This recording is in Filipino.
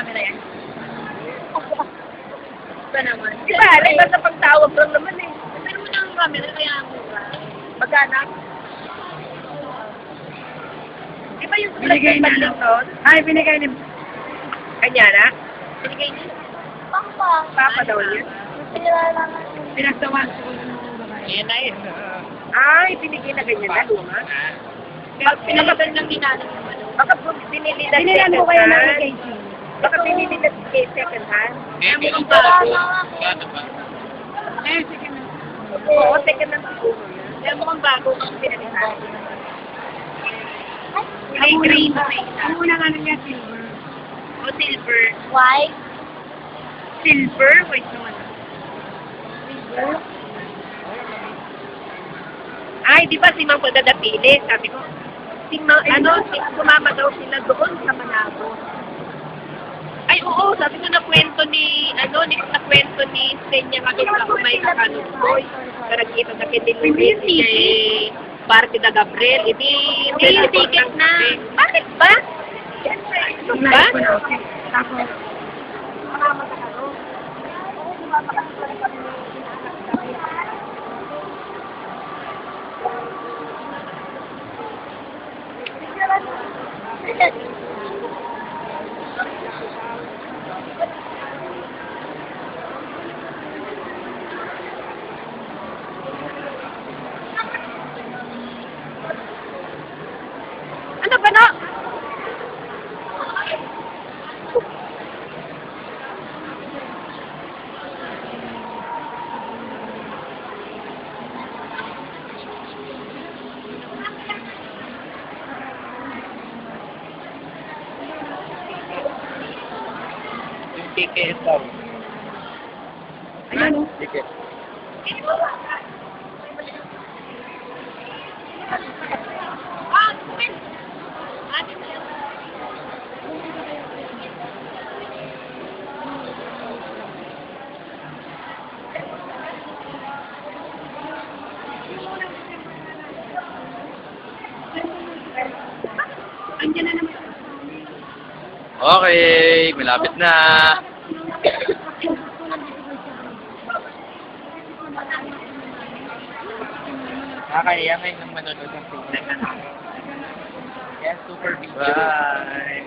camera yan? Ba naman? Di ba, alam ba sa pagtawag lang naman eh. Pero mo ng camera, kaya ang mura. Magkana? Di ba yung Binigay na. lang noon? Ay, binigay ni Kanya na? Binigay niya. Papa daw niya? pinagtawan. Ayan na yun. Ay, binigay na ganyan na, luma. Pag pinalitan ng ninanong yung ano. Baka binili na Binilan ko kayo ng KG. Baka binili na second hand. Kaya mukhang bago. Eh, sige na. Oo, second hand siguro. Kaya mukhang bago ang pinalitan. Ay, green. Ang unang ano niya, silver. O silver. White. Silver? Wait naman. Ay, di ba si Mang Padadapili? Sabi ko, sumama daw sila doon sa Manabo. Ay, oo. Sabi ko na kwento ni, nakwento ni Senya Maganda Umay sa Canut Boy. Parang ito na kitiluwi si Parque da Gabriel. Hindi yung ticket na. Bakit ba? Ba? Tapos, Ano ba na? Yung ticket daw. ayan o. Ticket. Andiyan na naman. Okay, malapit na. Nakakaya ngayon ng manonood ng tignan na. Yes, super big. Bye.